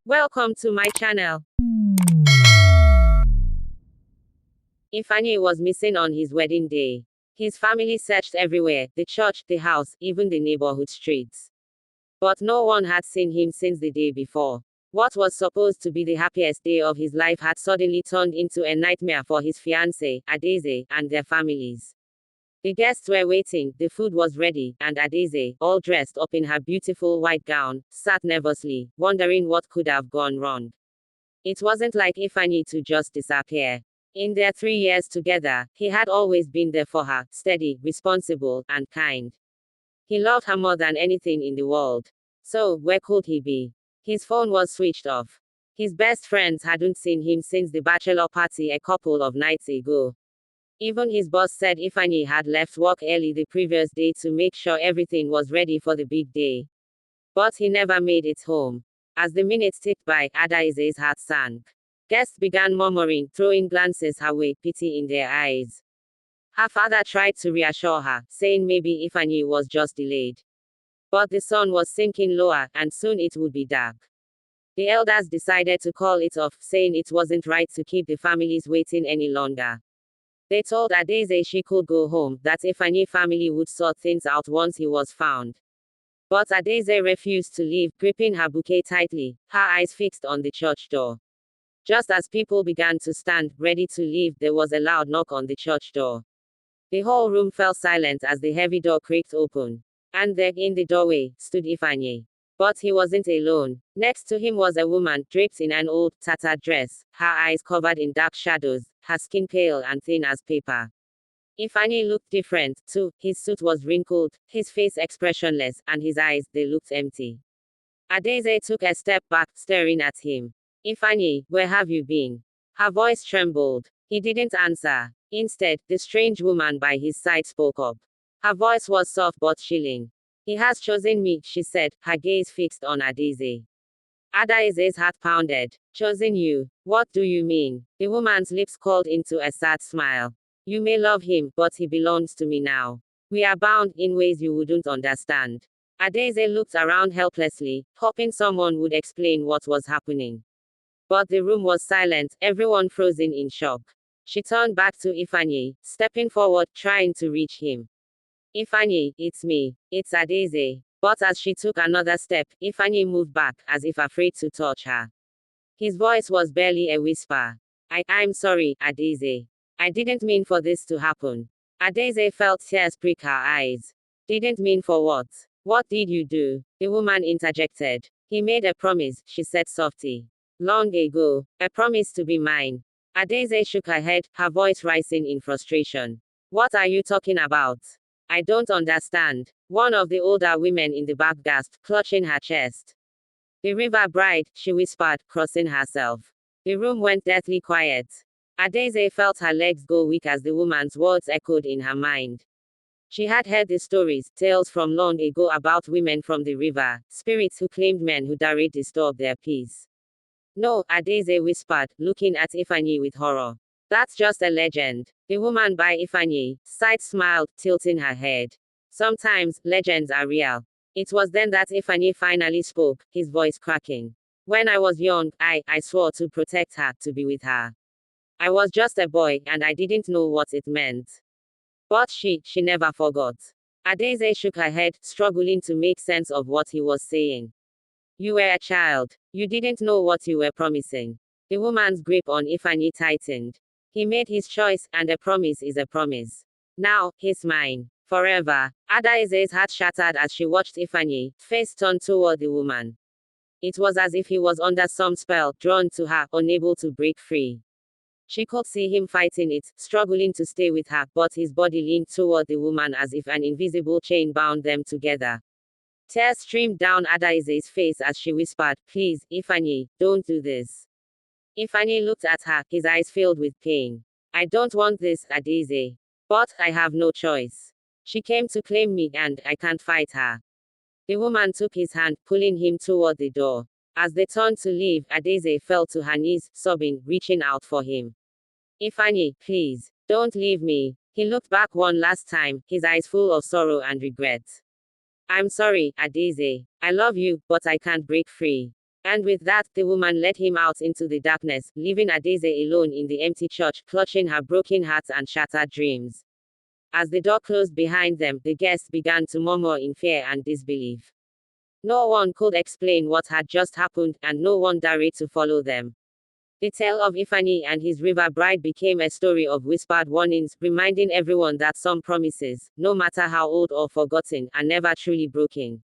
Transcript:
Welcome to my channel. Ifeanyi was missing on his wedding day. His family searched everywhere, the church, the house, even the neighborhood streets. But no one had seen him since the day before. What was supposed to be the happiest day of his life had suddenly turned into a nightmare for his fiancée, Adaeze, and their families. The guests were waiting, the food was ready, and Adaeze, all dressed up in her beautiful white gown, sat nervously, wondering what could have gone wrong. It wasn't like Ifeanyi to just disappear. In their 3 years together, he had always been there for her, steady, responsible, and kind. He loved her more than anything in the world. So, where could he be? His phone was switched off. His best friends hadn't seen him since the bachelor party a couple of nights ago. Even his boss said Ifeanyi had left work early the previous day to make sure everything was ready for the big day. But he never made it home. As the minutes ticked by, Adaeze's heart sank. Guests began murmuring, throwing glances her way, pity in their eyes. Her father tried to reassure her, saying maybe Ifeanyi was just delayed. But the sun was sinking lower, and soon it would be dark. The elders decided to call it off, saying it wasn't right to keep the families waiting any longer. They told Adaeze she could go home, that Ifeanyi family would sort things out once he was found. But Adaeze refused to leave, gripping her bouquet tightly, her eyes fixed on the church door. Just as people began to stand, ready to leave, there was a loud knock on the church door. The whole room fell silent as the heavy door creaked open. And there, in the doorway, stood Ifeanyi. But he wasn't alone. Next to him was a woman, draped in an old, tattered dress, her eyes covered in dark shadows, her skin pale and thin as paper. Ifeanyi looked different, too. His suit was wrinkled, his face expressionless, and his eyes, they looked empty. Adaeze took a step back, staring at him. Ifeanyi, where have you been? Her voice trembled. He didn't answer. Instead, the strange woman by his side spoke up. Her voice was soft but chilling. He has chosen me, she said, her gaze fixed on Adaeze. Adaeze's heart pounded. Chosen you? What do you mean? The woman's lips curled into a sad smile. You may love him, but he belongs to me now. We are bound in ways you wouldn't understand. Adaeze looked around helplessly, hoping someone would explain what was happening. But the room was silent, everyone frozen in shock. She turned back to Ifeanyi, stepping forward, trying to reach him. Ifeanyi, it's me. It's Adaeze. But as she took another step, Ifeanyi moved back, as if afraid to touch her. His voice was barely a whisper. I'm sorry, Adaeze. I didn't mean for this to happen. Adaeze felt tears prick her eyes. Didn't mean for what? What did you do? The woman interjected. He made a promise, she said softly. Long ago. A promise to be mine. Adaeze shook her head, her voice rising in frustration. What are you talking about? I don't understand. One of the older women in the back gasped, clutching her chest. The river bride, she whispered, crossing herself. The room went deathly quiet. Adaeze felt her legs go weak as the woman's words echoed in her mind. She had heard the stories, tales from long ago about women from the river, spirits who claimed men who dared disturb their peace. No, Adaeze whispered, looking at Ifeanyi with horror. That's just a legend. The woman by Ifeanyi sighed, smiled, tilting her head. Sometimes, legends are real. It was then that Ifeanyi finally spoke, his voice cracking. When I was young, I swore to protect her, to be with her. I was just a boy, and I didn't know what it meant. But she never forgot. Adaeze shook her head, struggling to make sense of what he was saying. You were a child. You didn't know what you were promising. The woman's grip on Ifeanyi tightened. He made his choice, and a promise is a promise. Now, he's mine. Forever. Adaeze's heart shattered as she watched Ifeanyi, face turned toward the woman. It was as if he was under some spell, drawn to her, unable to break free. She could see him fighting it, struggling to stay with her, but his body leaned toward the woman as if an invisible chain bound them together. Tears streamed down Adaeze's face as she whispered, Please, Ifeanyi, don't do this. Ifeanyi looked at her, his eyes filled with pain. I don't want this, Adaeze. But I have no choice. She came to claim me, and I can't fight her. The woman took his hand, pulling him toward the door. As they turned to leave, Adaeze fell to her knees, sobbing, reaching out for him. Ifeanyi, please, don't leave me. He looked back one last time, his eyes full of sorrow and regret. I'm sorry, Adaeze. I love you, but I can't break free. And with that, the woman led him out into the darkness, leaving Adaeze alone in the empty church, clutching her broken heart and shattered dreams. As the door closed behind them, the guests began to murmur in fear and disbelief. No one could explain what had just happened, and no one dared to follow them. The tale of Ifeanyi and his river bride became a story of whispered warnings, reminding everyone that some promises, no matter how old or forgotten, are never truly broken.